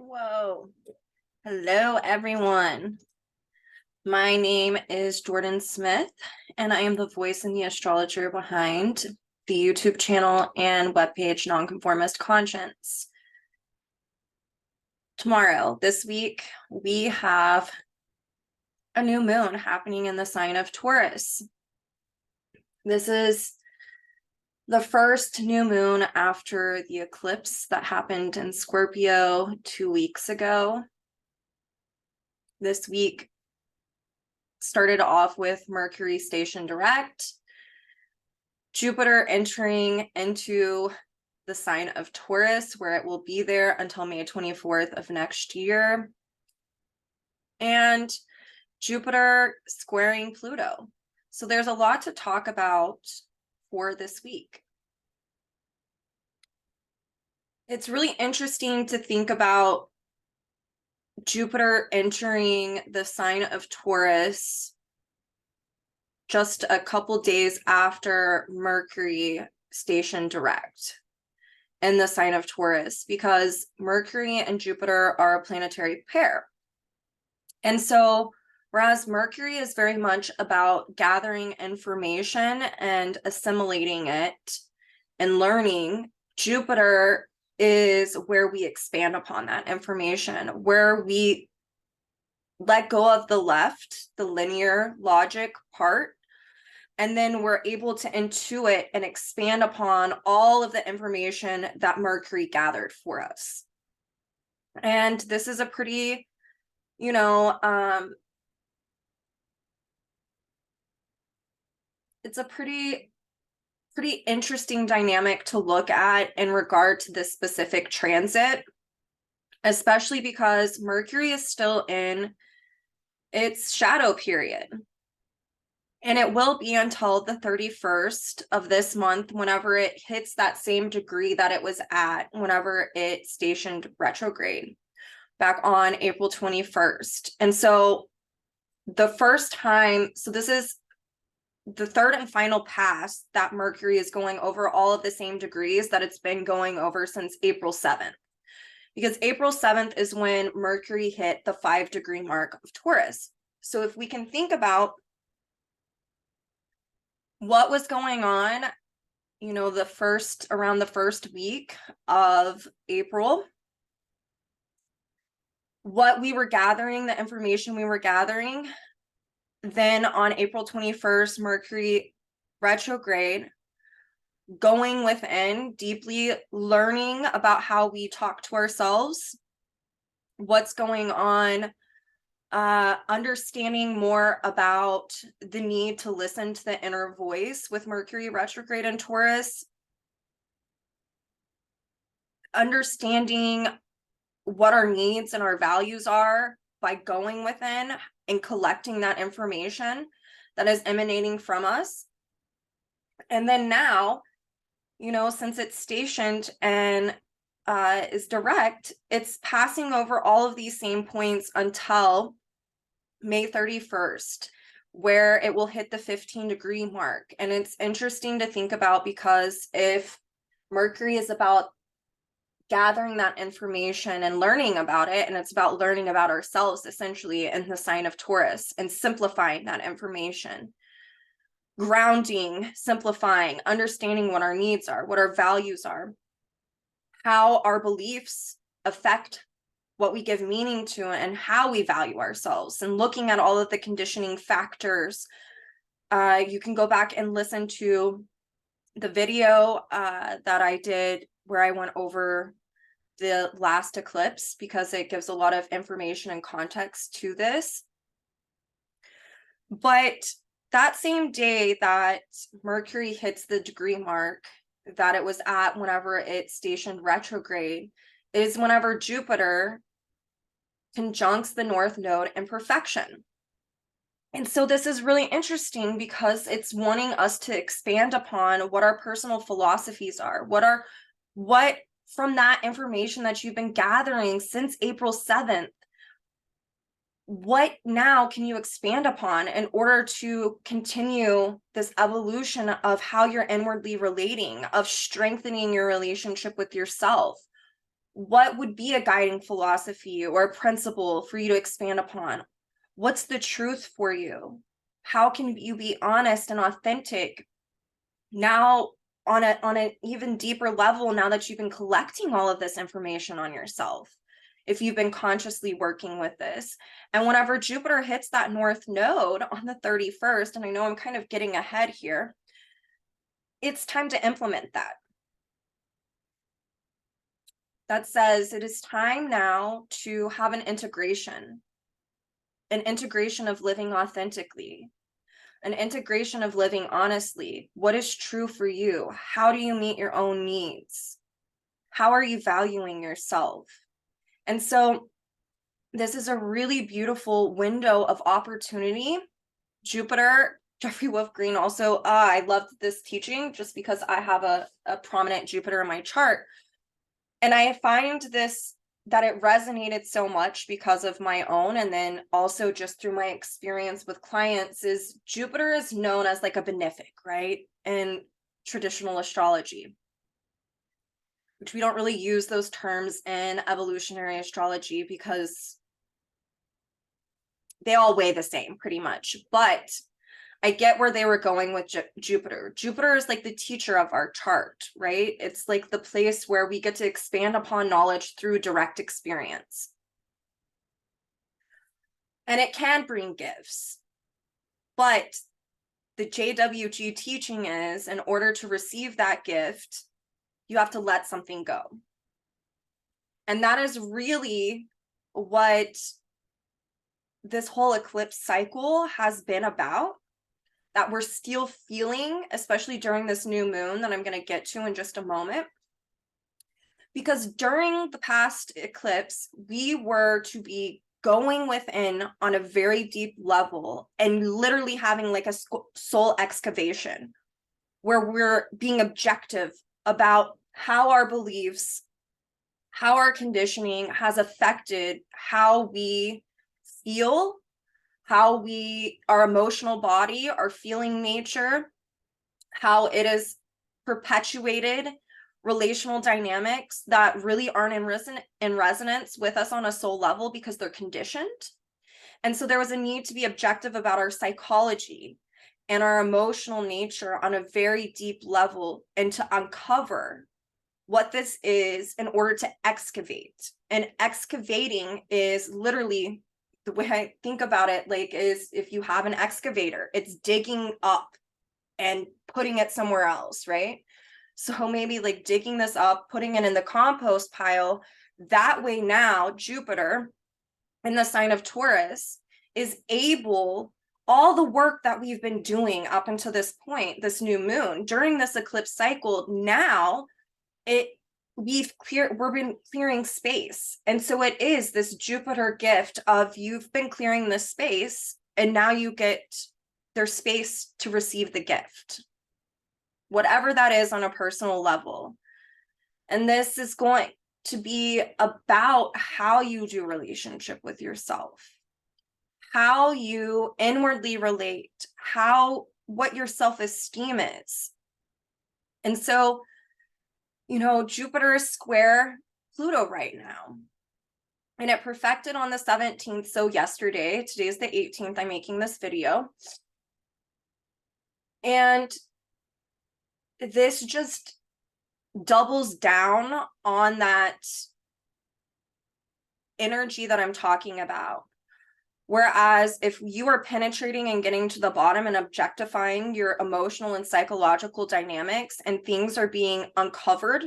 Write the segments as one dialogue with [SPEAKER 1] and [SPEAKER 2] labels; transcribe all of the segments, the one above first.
[SPEAKER 1] Whoa. Hello, everyone. My name is Jordyn Smith, and I am the voice and the astrologer behind the YouTube channel and webpage Nonconformist Conscience. Tomorrow, this week, we have a new moon happening in the sign of Taurus. This is the first new moon after the eclipse that happened in Scorpio 2 weeks ago. This week started off with Mercury station direct, Jupiter entering into the sign of Taurus, where it will be there until May 24th of next year, and Jupiter squaring Pluto. So there's a lot to talk about for this week. It's really interesting to think about Jupiter entering the sign of Taurus just a couple days after Mercury stationed direct in the sign of Taurus, because Mercury and Jupiter are a planetary pair. And so, whereas Mercury is very much about gathering information and assimilating it and learning, Jupiter is where we expand upon that information, where we let go of the left, the linear logic part, and then we're able to intuit and expand upon all of the information that Mercury gathered for us. And this is a pretty, it's a pretty interesting dynamic to look at in regard to this specific transit, especially because Mercury is still in its shadow period. And it will be until the 31st of this month, whenever it hits that same degree that it was at whenever it stationed retrograde back on April 21st. And so the first time, so this is the third and final pass that Mercury is going over all of the same degrees that it's been going over since April 7th. Because April 7th is when Mercury hit the 5-degree mark of Taurus. So if we can think about what was going on, around the first week of April, what we were gathering, the information we were gathering, then on April 21st, Mercury retrograde, going within, deeply learning about how we talk to ourselves, what's going on, understanding more about the need to listen to the inner voice with Mercury retrograde in Taurus, understanding what our needs and our values are by going within and collecting that information that is emanating from us. And then now, since it's stationed and is direct, it's passing over all of these same points until May 31st, where it will hit the 15-degree mark. And it's interesting to think about, because if Mercury is about gathering that information and learning about it, and it's about learning about ourselves essentially in the sign of Taurus and simplifying that information, grounding, simplifying, understanding what our needs are, what our values are, how our beliefs affect what we give meaning to and how we value ourselves, and looking at all of the conditioning factors. You can go back and listen to the video that I did where I went over the last eclipse, because it gives a lot of information and context to this. But that same day that Mercury hits the degree mark that it was at whenever it stationed retrograde is whenever Jupiter conjuncts the North Node in perfection. And so this is really interesting, because it's wanting us to expand upon what our personal philosophies are, what from that information that you've been gathering since April 7th, what now can you expand upon in order to continue this evolution of how you're inwardly relating, of strengthening your relationship with yourself, What would be a guiding philosophy or a principle for you to expand upon? What's the truth for you? How can you be honest and authentic now on an even deeper level, now that you've been collecting all of this information on yourself, if you've been consciously working with this? And whenever Jupiter hits that north node on the 31st, and I know I'm kind of getting ahead here, it's time to implement that. That says it is time now to have an integration of living authentically, an integration of living honestly. What is true for you? How do you meet your own needs? How are you valuing yourself? And so this is a really beautiful window of opportunity. Jupiter, Jeffrey Wolf Green also, I loved this teaching just because I have a prominent Jupiter in my chart. And I find this, that it resonated so much because of my own, and then also just through my experience with clients, is Jupiter is known as like a benefic, right? In traditional astrology, which we don't really use those terms in evolutionary astrology because they all weigh the same pretty much. But I get where they were going with Jupiter. Jupiter is like the teacher of our chart, right? It's like the place where we get to expand upon knowledge through direct experience. And it can bring gifts. But the JWG teaching is, in order to receive that gift, you have to let something go. And that is really what this whole eclipse cycle has been about, that we're still feeling, especially during this new moon that I'm going to get to in just a moment. Because during the past eclipse, we were to be going within on a very deep level and literally having like a soul excavation, where we're being objective about how our beliefs, how our conditioning has affected how we feel, how our emotional body, our feeling nature, how it has perpetuated relational dynamics that really aren't in resonance with us on a soul level because they're conditioned. And so there was a need to be objective about our psychology and our emotional nature on a very deep level, and to uncover what this is in order to excavate. And excavating is literally, the way I think about it, like, is if you have an excavator, it's digging up and putting it somewhere else, right? So maybe like digging this up, putting it in the compost pile. That way now Jupiter in the sign of Taurus is able, all the work that we've been doing up until this point, this new moon, during this eclipse cycle, now we've been clearing space. And so it is this Jupiter gift of, you've been clearing this space and now you get there's space to receive the gift, whatever that is on a personal level. And this is going to be about how you do relationship with yourself, how you inwardly relate, what your self-esteem is. And so, Jupiter is square Pluto right now. And it perfected on the 17th. So yesterday, today's the 18th, I'm making this video. And this just doubles down on that energy that I'm talking about. Whereas if you are penetrating and getting to the bottom and objectifying your emotional and psychological dynamics, and things are being uncovered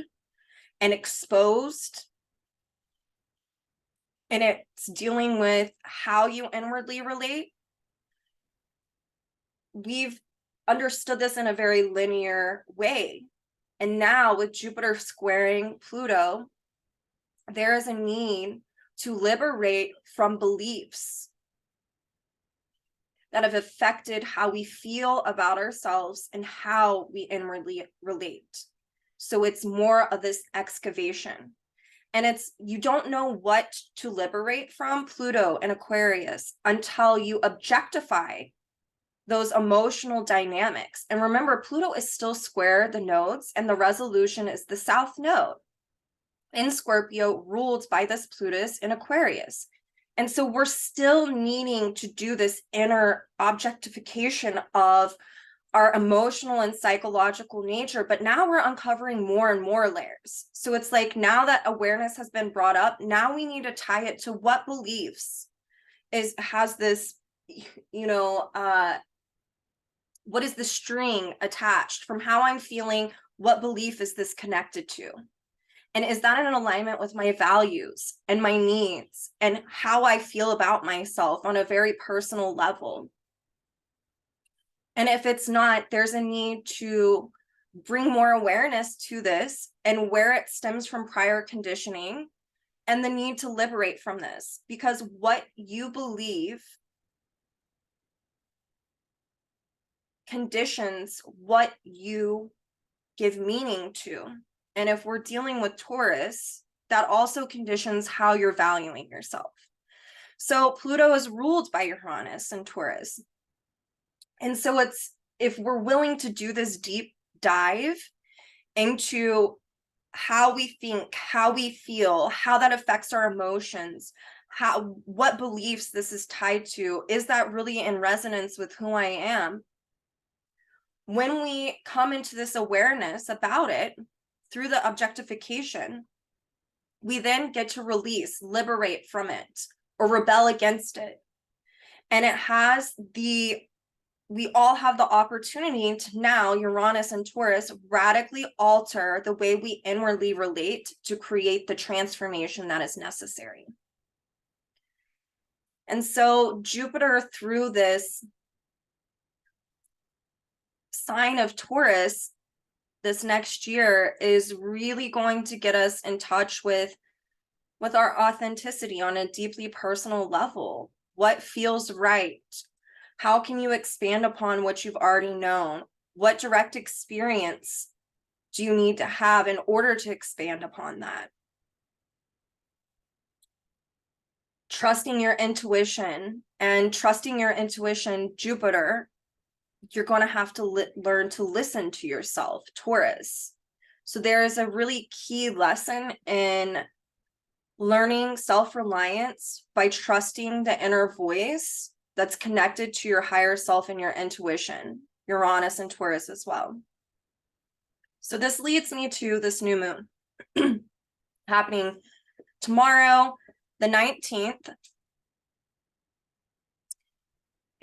[SPEAKER 1] and exposed, and it's dealing with how you inwardly relate, we've understood this in a very linear way. And now with Jupiter squaring Pluto, there is a need to liberate from beliefs that have affected how we feel about ourselves and how we inwardly relate. So it's more of this excavation. And you don't know what to liberate from, Pluto and Aquarius, until you objectify those emotional dynamics. And remember, Pluto is still square the nodes, and the resolution is the south node. in Scorpio, ruled by this Plutus in Aquarius. And so we're still needing to do this inner objectification of our emotional and psychological nature, but now we're uncovering more and more layers. So it's like, now that awareness has been brought up, now we need to tie it to what beliefs has this, what is the string attached from how I'm feeling? What belief is this connected to? And is that in alignment with my values and my needs and how I feel about myself on a very personal level? And if it's not, there's a need to bring more awareness to this and where it stems from prior conditioning and the need to liberate from this, because what you believe conditions what you give meaning to. And if we're dealing with Taurus, that also conditions how you're valuing yourself. So Pluto is ruled by Uranus and Taurus. And so if we're willing to do this deep dive into how we think, how we feel, how that affects our emotions, what beliefs this is tied to, is that really in resonance with who I am? When we come into this awareness about it through the objectification, we then get to release, liberate from it, or rebel against it. And we all have the opportunity to now, Uranus and Taurus, radically alter the way we inwardly relate to create the transformation that is necessary. And so Jupiter, through this sign of Taurus this next year, is really going to get us in touch with our authenticity on a deeply personal level. What feels right? How can you expand upon what you've already known? What direct experience do you need to have in order to expand upon that? Trusting your intuition, Jupiter, you're going to have to learn to listen to yourself, Taurus. So there is a really key lesson in learning self-reliance by trusting the inner voice that's connected to your higher self and your intuition, Uranus and Taurus as well. So this leads me to this new moon happening tomorrow, the 19th.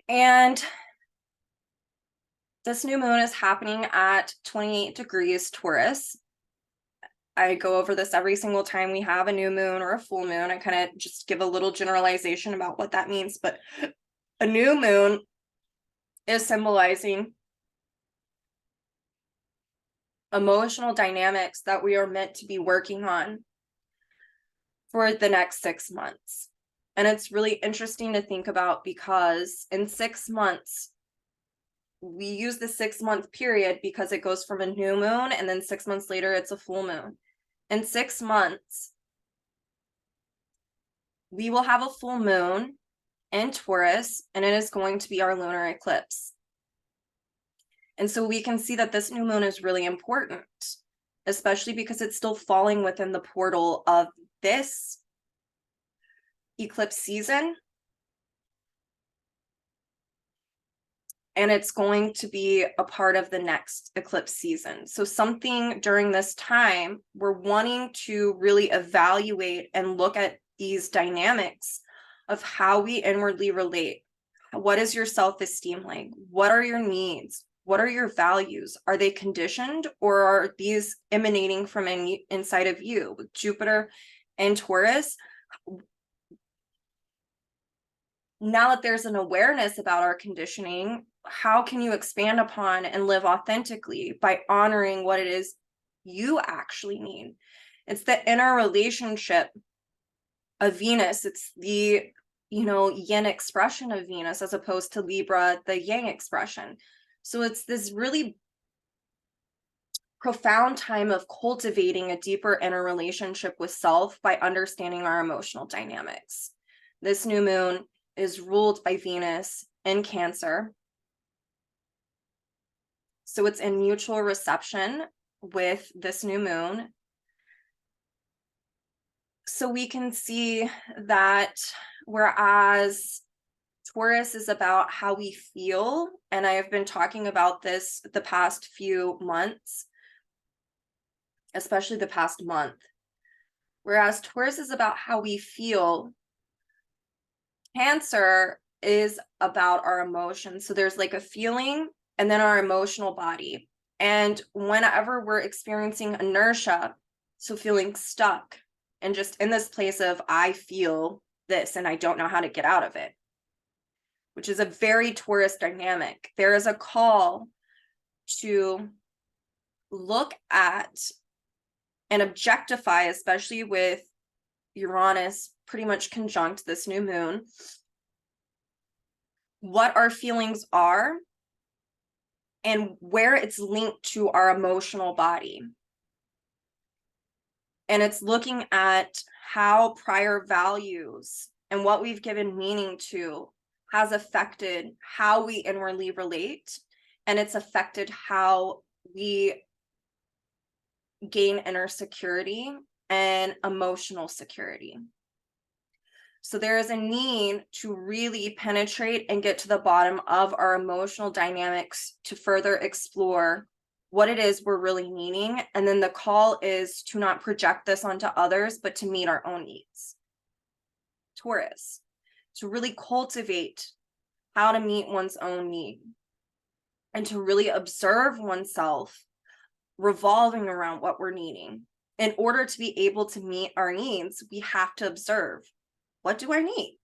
[SPEAKER 1] And this new moon is happening at 28 degrees Taurus. I go over this every single time we have a new moon or a full moon. I kind of just give a little generalization about what that means. But a new moon is symbolizing emotional dynamics that we are meant to be working on for the next 6 months. And it's really interesting to think about, because in 6 months, we use the 6-month period because it goes from a new moon and then 6 months later it's a full moon. In 6 months, we will have a full moon in Taurus, and it is going to be our lunar eclipse. And so we can see that this new moon is really important, especially because it's still falling within the portal of this eclipse season. And it's going to be a part of the next eclipse season. So something during this time, we're wanting to really evaluate and look at these dynamics of how we inwardly relate. What is your self-esteem like? What are your needs? What are your values? Are they conditioned, or are these emanating from inside of you? With Jupiter and Taurus, now that there's an awareness about our conditioning, how can you expand upon and live authentically by honoring what it is you actually need? It's the inner relationship of Venus. It's the, yin expression of Venus, as opposed to Libra, the yang expression. So it's this really profound time of cultivating a deeper inner relationship with self by understanding our emotional dynamics. This new moon is ruled by Venus in Cancer. So it's in mutual reception with this new moon. So we can see that whereas Taurus is about how we feel, and I have been talking about this the past few months, especially the past month. Whereas Taurus is about how we feel, Cancer is about our emotions. So there's like a feeling and then our emotional body. And whenever we're experiencing inertia, so feeling stuck and just in this place of I feel this and I don't know how to get out of it, which is a very Taurus dynamic. There is a call to look at and objectify, especially with Uranus pretty much conjunct this new moon, what our feelings are and where it's linked to our emotional body. And it's looking at how prior values and what we've given meaning to has affected how we inwardly relate, and it's affected how we gain inner security and emotional security. So there is a need to really penetrate and get to the bottom of our emotional dynamics to further explore what it is we're really needing. And then the call is to not project this onto others, but to meet our own needs. Taurus, to really cultivate how to meet one's own need and to really observe oneself revolving around what we're needing. In order to be able to meet our needs, we have to observe, what do I need?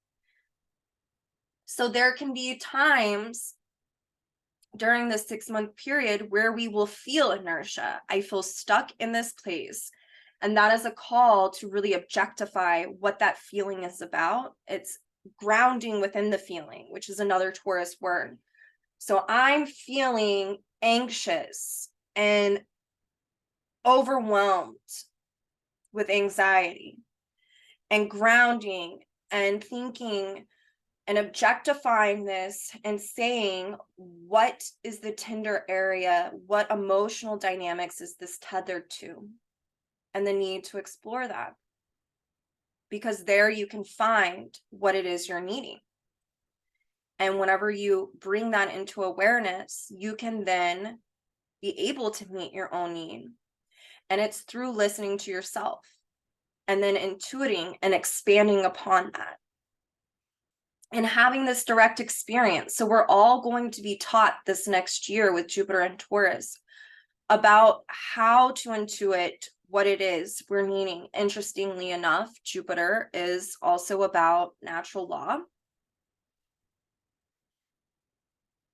[SPEAKER 1] So there can be times during this 6-month period where we will feel inertia. I feel stuck in this place. And that is a call to really objectify what that feeling is about. It's grounding within the feeling, which is another Taurus word. So I'm feeling anxious and overwhelmed with anxiety, and grounding and thinking and objectifying this and saying, what is the tender area? What emotional dynamics is this tethered to? And the need to explore that. Because there you can find what it is you're needing. And whenever you bring that into awareness, you can then be able to meet your own need. And it's through listening to yourself and then intuiting and expanding upon that and having this direct experience. So we're all going to be taught this next year with Jupiter and Taurus about how to intuit what it is we're needing. Interestingly enough, Jupiter is also about natural law.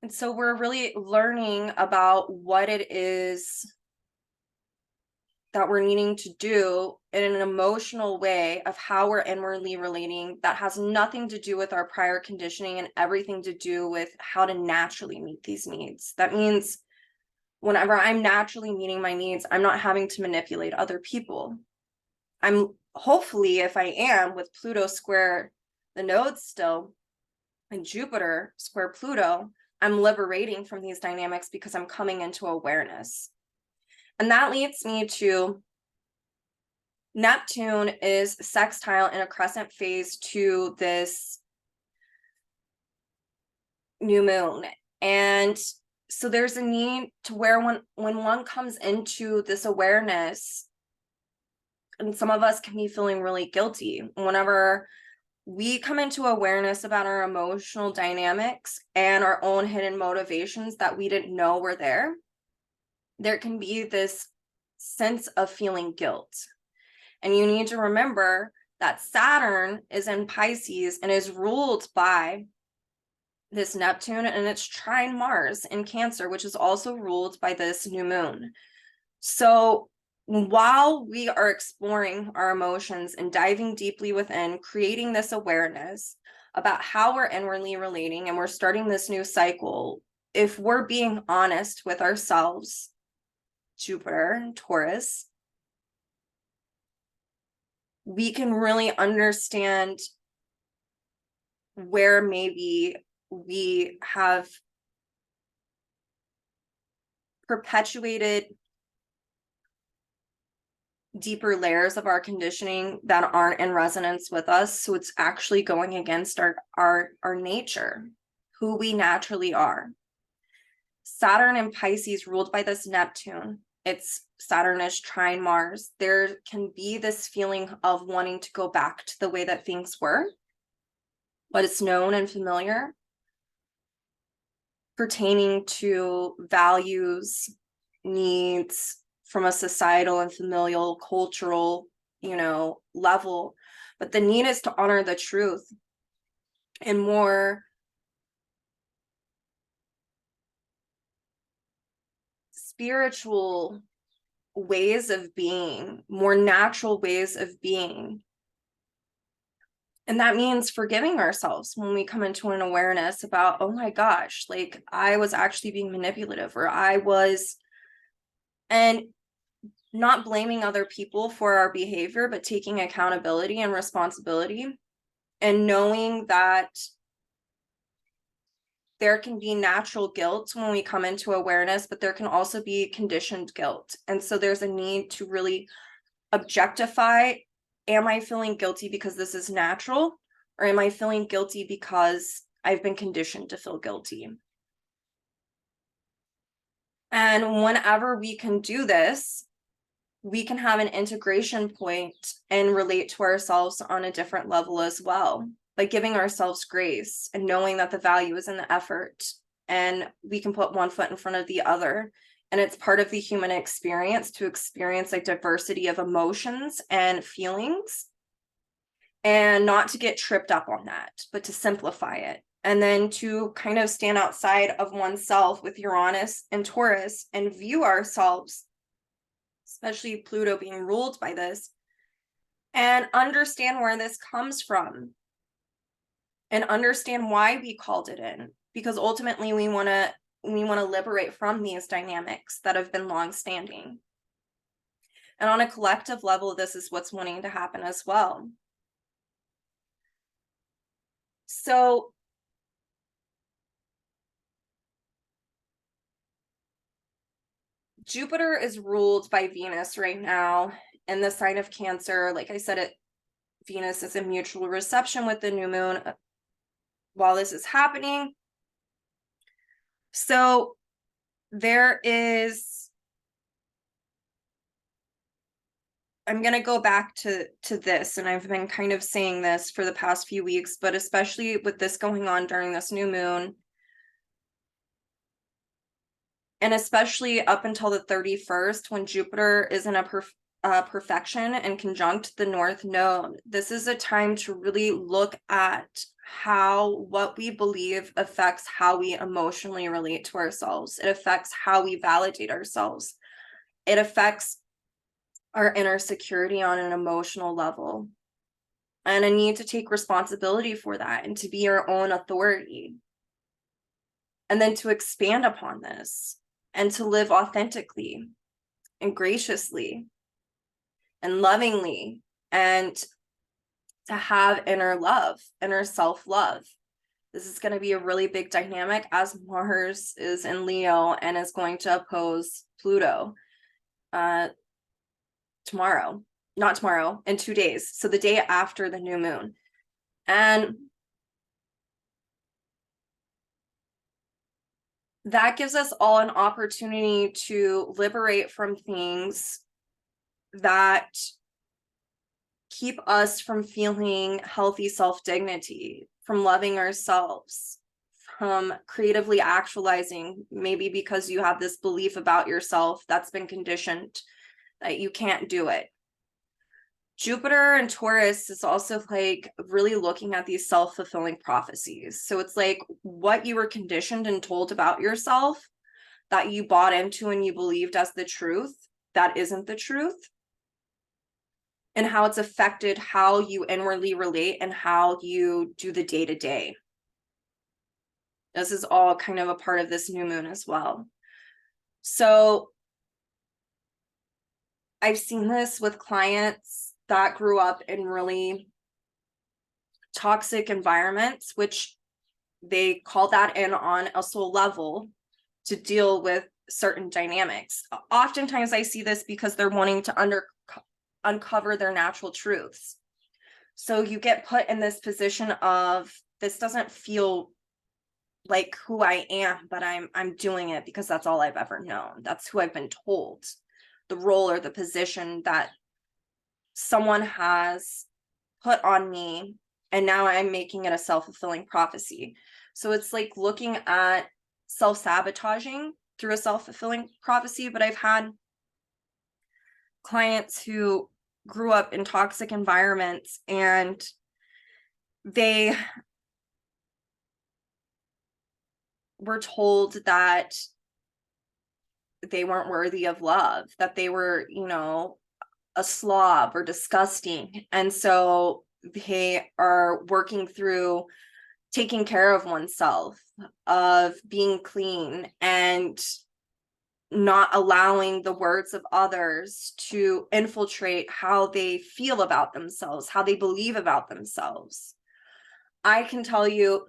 [SPEAKER 1] And so we're really learning about what it is that we're needing to do in an emotional way of how we're inwardly relating that has nothing to do with our prior conditioning and everything to do with how to naturally meet these needs. That means whenever I'm naturally meeting my needs, I'm not having to manipulate other people. I'm hopefully, if I am with Pluto square the nodes still and Jupiter square Pluto, I'm liberating from these dynamics because I'm coming into awareness. And that leads me to Neptune is sextile in a crescent phase to this new moon. And so there's a need to where when one comes into this awareness, and some of us can be feeling really guilty whenever we come into awareness about our emotional dynamics and our own hidden motivations that we didn't know were there. There can be this sense of feeling guilt. And you need to remember that Saturn is in Pisces and is ruled by this Neptune, and it's trine Mars in Cancer, which is also ruled by this new moon. So while we are exploring our emotions and diving deeply within, creating this awareness about how we're inwardly relating, and we're starting this new cycle, if we're being honest with ourselves, Jupiter and Taurus, we can really understand where maybe we have perpetuated deeper layers of our conditioning that aren't in resonance with us. So it's actually going against our nature, who we naturally are. Saturn in Pisces, ruled by this Neptune, it's Saturn is trine Mars. There can be this feeling of wanting to go back to the way that things were, what is known and familiar, pertaining to values, needs from a societal and familial, cultural, level. But the need is to honor the truth in more spiritual ways of being, more natural ways of being. And that means forgiving ourselves when we come into an awareness about, oh my gosh, like I was actually being manipulative, or and not blaming other people for our behavior, but taking accountability and responsibility, and knowing that there can be natural guilt when we come into awareness, but there can also be conditioned guilt. And so there's a need to really objectify, am I feeling guilty because this is natural, or am I feeling guilty because I've been conditioned to feel guilty? And whenever we can do this, we can have an integration point and relate to ourselves on a different level as well, by giving ourselves grace and knowing that the value is in the effort, and we can put one foot in front of the other. And it's part of the human experience to experience a diversity of emotions and feelings, and not to get tripped up on that, but to simplify it. And then to kind of stand outside of oneself with Uranus and Taurus and view ourselves, especially Pluto being ruled by this, and understand where this comes from and understand why we called it in, because ultimately we want to liberate from these dynamics that have been long-standing. And on a collective level, this is what's wanting to happen as well. So Jupiter is ruled by Venus right now in the sign of Cancer. Like I said, Venus is in mutual reception with the new moon while this is happening. So there is, I'm going to go back to this, and I've been kind of saying this for the past few weeks, but especially with this going on during this new moon, and especially up until the 31st, when Jupiter is in a perfection and conjunct the North Node, this is a time to really look at how what we believe affects how we emotionally relate to ourselves. It affects how we validate ourselves. It affects our inner security on an emotional level. And a need to take responsibility for that and to be your own authority. And then to expand upon this and to live authentically and graciously and lovingly, and to have inner love, inner self-love. This is going to be a really big dynamic as Mars is in Leo and is going to oppose Pluto tomorrow, not tomorrow, in 2 days. So the day after the new moon. And that gives us all an opportunity to liberate from things that keep us from feeling healthy self-dignity, from loving ourselves, from creatively actualizing, maybe because you have this belief about yourself that's been conditioned that you can't do it. Jupiter and Taurus is also like really looking at these self-fulfilling prophecies. So it's like what you were conditioned and told about yourself that you bought into and you believed as the truth, that isn't the truth, and how it's affected how you inwardly relate and how you do the day-to-day. This is all kind of a part of this new moon as well. So I've seen this with clients that grew up in really toxic environments, which they call that in on a soul level to deal with certain dynamics. Oftentimes I see this because they're wanting to uncover their natural truths. So you get put in this position of, this doesn't feel like who I am, but I'm doing it because that's all I've ever known. That's who I've been told. The role or the position that someone has put on me, and now I'm making it a self-fulfilling prophecy. So it's like looking at self-sabotaging through a self-fulfilling prophecy. But I've had clients who grew up in toxic environments, and they were told that they weren't worthy of love, that they were, you know, a slob or disgusting. And so they are working through taking care of oneself, of being clean, and not allowing the words of others to infiltrate how they feel about themselves, how they believe about themselves. I can tell you,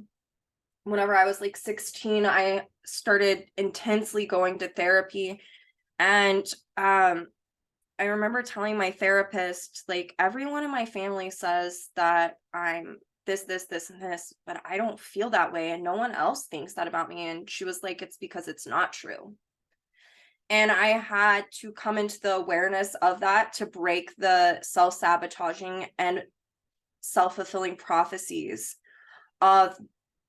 [SPEAKER 1] whenever I was like 16, I started intensely going to therapy. And I remember telling my therapist, like, everyone in my family says that I'm this, and this, but I don't feel that way. And no one else thinks that about me. And she was like, it's because it's not true. And I had to come into the awareness of that to break the self-sabotaging and self-fulfilling prophecies of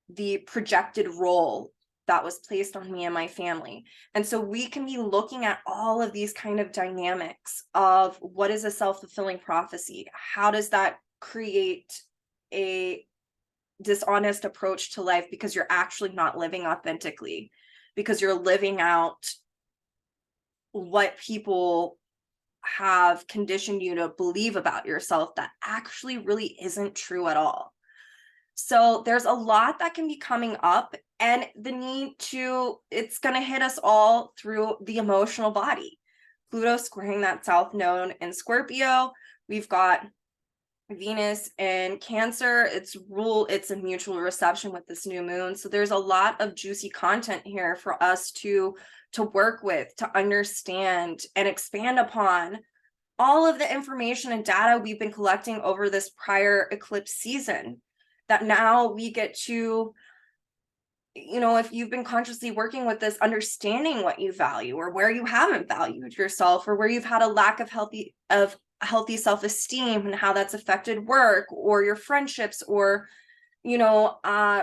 [SPEAKER 1] the projected role that was placed on me and my family. And so we can be looking at all of these kind of dynamics of, what is a self-fulfilling prophecy? How does that create a dishonest approach to life, because you're actually not living authentically, because you're living out what people have conditioned you to believe about yourself that actually really isn't true at all. So there's a lot that can be coming up, and the need to, it's going to hit us all through the emotional body. Pluto squaring that south node in Scorpio. We've got Venus in Cancer. It's a mutual reception with this new moon. So there's a lot of juicy content here for us to work with, to understand and expand upon all of the information and data we've been collecting over this prior eclipse season, that now we get to, you know, if you've been consciously working with this, understanding what you value, or where you haven't valued yourself, or where you've had a lack of healthy self-esteem, and how that's affected work or your friendships, or, you know,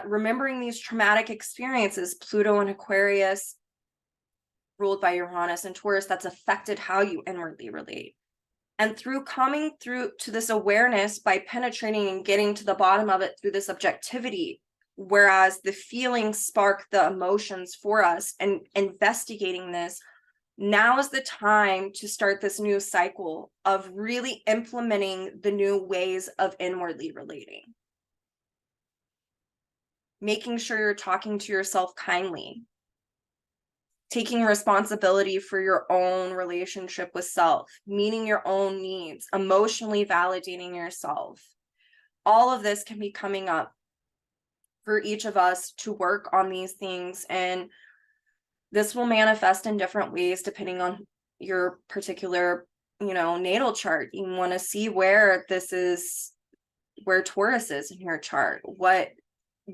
[SPEAKER 1] remembering these traumatic experiences. Pluto and Aquarius, ruled by Uranus and Taurus, that's affected how you inwardly relate. And through coming through to this awareness, by penetrating and getting to the bottom of it through this objectivity, whereas the feelings spark the emotions for us, and investigating this, now is the time to start this new cycle of really implementing the new ways of inwardly relating. Making sure you're talking to yourself kindly, taking responsibility for your own relationship with self, meeting your own needs, emotionally validating yourself. All of this can be coming up for each of us to work on these things. And this will manifest in different ways depending on your particular, you know, natal chart. You want to see where this is, where Taurus is in your chart. What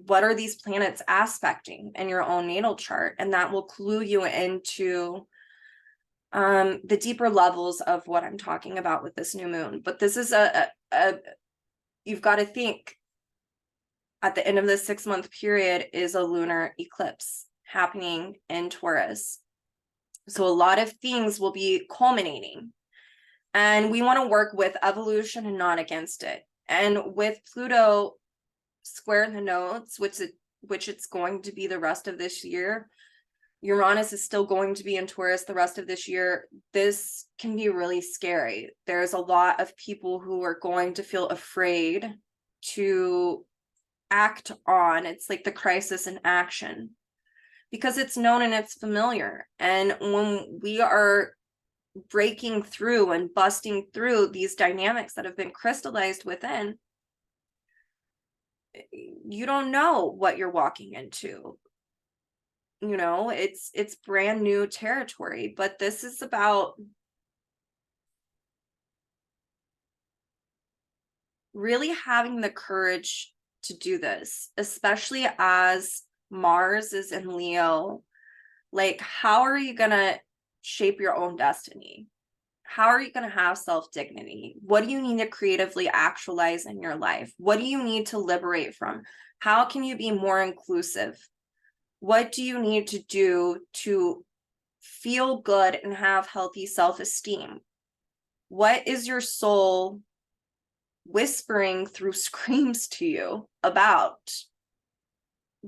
[SPEAKER 1] are these planets aspecting in your own natal chart? And that will clue you into the deeper levels of what I'm talking about with this new moon. But this is you've got to think, at the end of this 6-month period is a lunar eclipse happening in Taurus. So a lot of things will be culminating, and we want to work with evolution and not against it. And with Pluto square the nodes, which it's going to be the rest of this year, Uranus is still going to be in Taurus the rest of this year. This can be really scary. There's a lot of people who are going to feel afraid to act on. It's like the crisis in action, because it's known and it's familiar. And when we are breaking through and busting through these dynamics that have been crystallized within, you don't know what you're walking into. You know, it's brand new territory. But this is about really having the courage to do this, especially as Mars is in Leo. Like, how are you going to shape your own destiny? How are you going to have self-dignity? What do you need to creatively actualize in your life? What do you need to liberate from? How can you be more inclusive? What do you need to do to feel good and have healthy self-esteem? What is your soul whispering through screams to you about?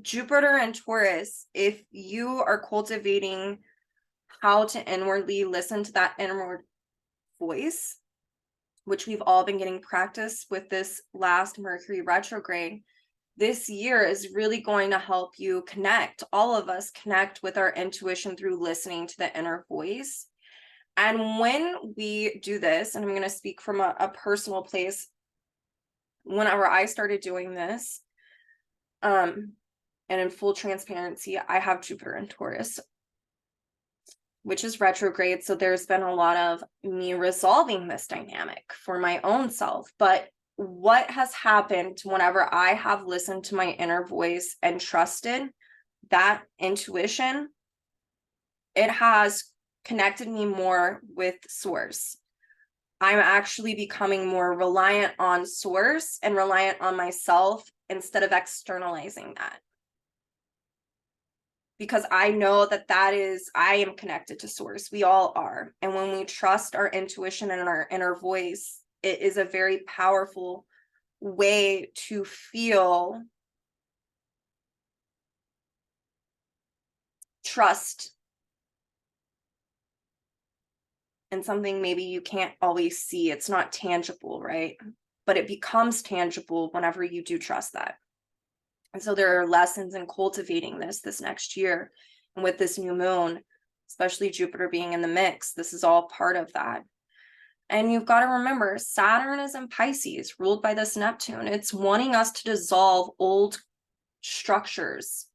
[SPEAKER 1] Jupiter and Taurus, if you are cultivating how to inwardly listen to that inward voice, which we've all been getting practice with this last Mercury retrograde, this year is really going to help you connect, all of us connect with our intuition through listening to the inner voice. And when we do this, and I'm going to speak from a personal place, whenever I started doing this, and in full transparency, I have Jupiter in Taurus, which is retrograde. So there's been a lot of me resolving this dynamic for my own self. But what has happened whenever I have listened to my inner voice and trusted that intuition, it has connected me more with source. I'm actually becoming more reliant on source and reliant on myself instead of externalizing that. Because I know that I am connected to source. We all are. And when we trust our intuition and our inner voice, it is a very powerful way to feel trust in something maybe you can't always see. It's not tangible, right? But it becomes tangible whenever you do trust that. And so there are lessons in cultivating this next year. And with this new moon, especially Jupiter being in the mix, this is all part of that. And you've got to remember, Saturn is in Pisces, ruled by this Neptune. It's wanting us to dissolve old structures.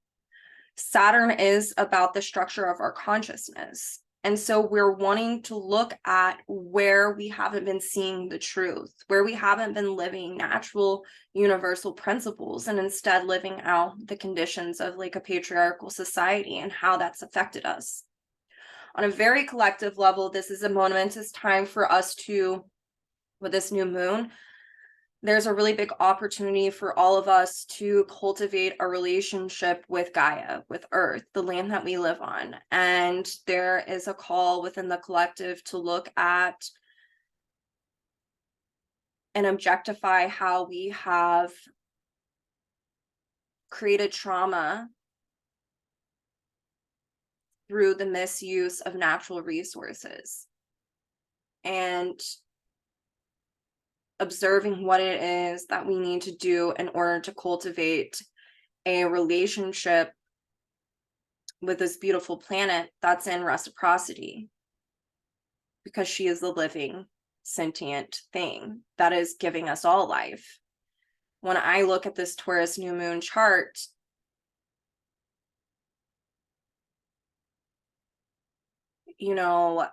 [SPEAKER 1] Saturn is about the structure of our consciousness. And so we're wanting to look at where we haven't been seeing the truth, where we haven't been living natural universal principles, and instead living out the conditions of like a patriarchal society and how that's affected us. On a very collective level, this is a momentous time for us to, with this new moon, there's a really big opportunity for all of us to cultivate a relationship with Gaia, with Earth, the land that we live on. And there is a call within the collective to look at and objectify how we have created trauma through the misuse of natural resources, and observing what it is that we need to do in order to cultivate a relationship with this beautiful planet that's in reciprocity, because she is the living sentient thing that is giving us all life. When I look at this Taurus new moon chart, you know,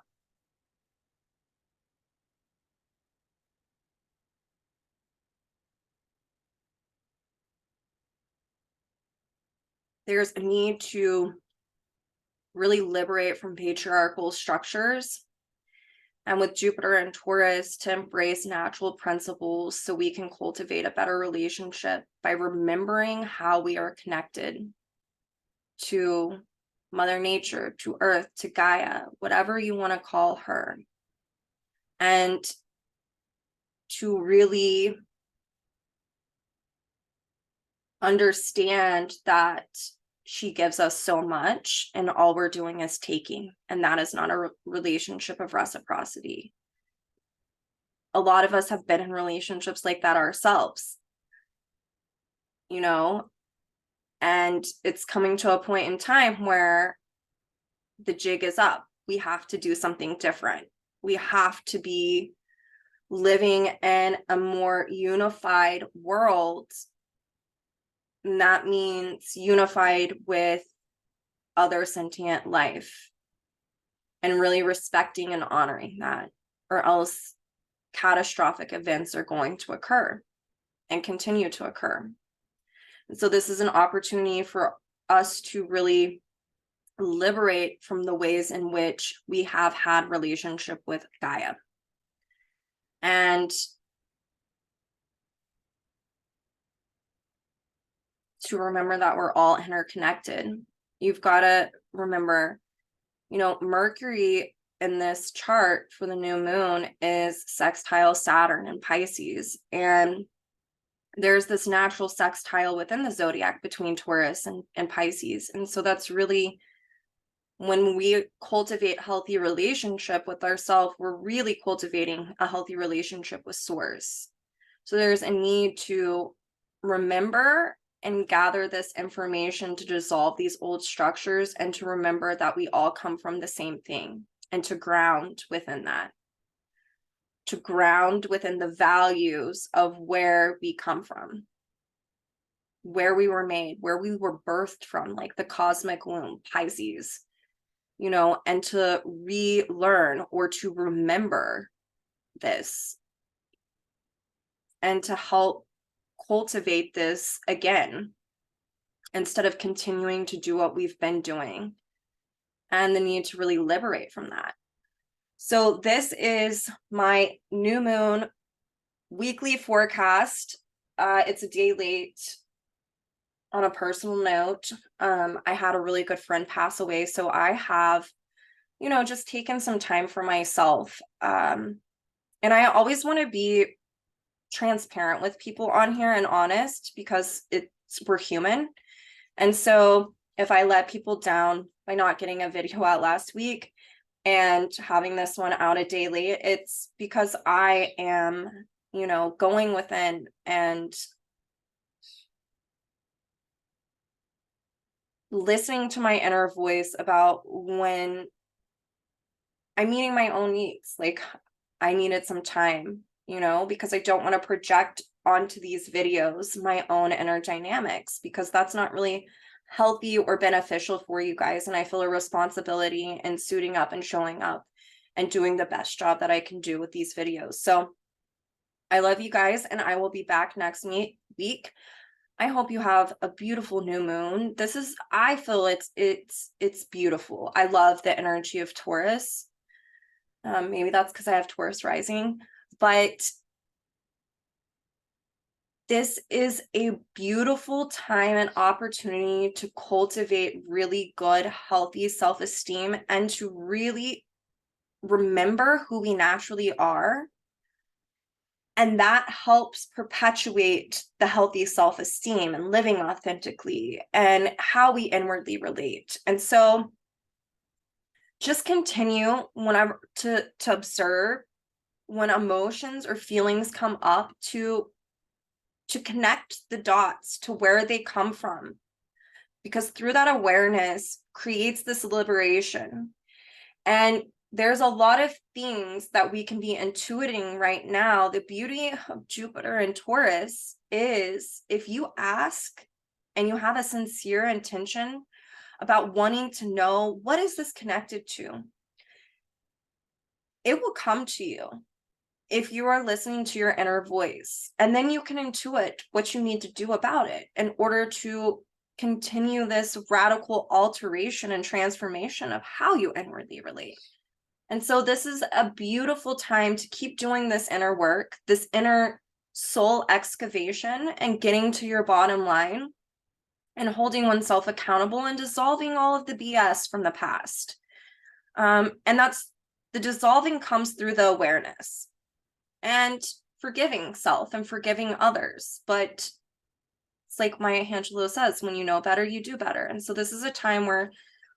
[SPEAKER 1] there's a need to really liberate from patriarchal structures, and with Jupiter and Taurus, to embrace natural principles so we can cultivate a better relationship by remembering how we are connected to Mother Nature, to Earth, to Gaia, whatever you want to call her, and to really understand that she gives us so much and all we're doing is taking, and that is not a relationship of reciprocity. A lot of us have been in relationships like that ourselves, you know, and it's coming to a point in time where the jig is up. We have to do something different. We have to be living in a more unified world. And that means unified with other sentient life, and really respecting and honoring that, or else catastrophic events are going to occur. and continue to occur. And so this is an opportunity for us to really liberate from the ways in which we have had relationship with Gaia. And to remember that we're all interconnected. You've got to remember, you know, Mercury in this chart for the new moon is sextile Saturn in Pisces. And there's this natural sextile within the zodiac between Taurus and Pisces. And so that's really, when we cultivate healthy relationship with ourselves, we're really cultivating a healthy relationship with Source. So there's a need to remember and gather this information to dissolve these old structures, and to remember that we all come from the same thing, and to ground within that, to ground within the values of where we come from, where we were made, where we were birthed from, like the cosmic womb, Pisces, you know, and to relearn or to remember this, and to help cultivate this again, instead of continuing to do what we've been doing, and the need to really liberate from that. So this is my new moon weekly forecast. It's a day late. On a personal note, I had a really good friend pass away, so I have, you know, just taken some time for myself. And I always want to be transparent with people on here and honest, because we're human. And so if I let people down by not getting a video out last week and having this one out a day late, it's because I am, you know, going within and listening to my inner voice about when I'm meeting my own needs. Like, I needed some time, you know, because I don't want to project onto these videos my own inner dynamics, because that's not really healthy or beneficial for you guys. And I feel a responsibility in suiting up and showing up and doing the best job that I can do with these videos. So I love you guys, and I will be back next week. I hope you have a beautiful new moon. This is, I feel it's beautiful. I love the energy of Taurus. Maybe that's because I have Taurus rising, but this is a beautiful time and opportunity to cultivate really good, healthy self-esteem, and to really remember who we naturally are. And that helps perpetuate the healthy self-esteem and living authentically and how we inwardly relate. And so just continue whenever to observe when emotions or feelings come up, to connect the dots to where they come from, because through that awareness creates this liberation. And there's a lot of things that we can be intuiting right now. The beauty of Jupiter and Taurus is, if you ask and you have a sincere intention about wanting to know, what is this connected to, it will come to you if you are listening to your inner voice. And then you can intuit what you need to do about it in order to continue this radical alteration and transformation of how you inwardly relate. And so this is a beautiful time to keep doing this inner work, this inner soul excavation, and getting to your bottom line, and holding oneself accountable and dissolving all of the BS from the past. And that's, the dissolving comes through the awareness and forgiving self and forgiving others. But it's like Maya Angelou says, when you know better, you do better. And so this is a time where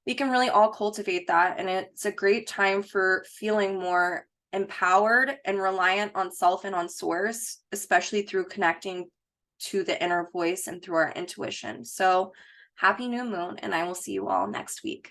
[SPEAKER 1] we can really all cultivate that. And it's a great time for feeling more empowered and reliant on self and on Source, especially through connecting to the inner voice and through our intuition. So happy new moon, and I will see you all next week.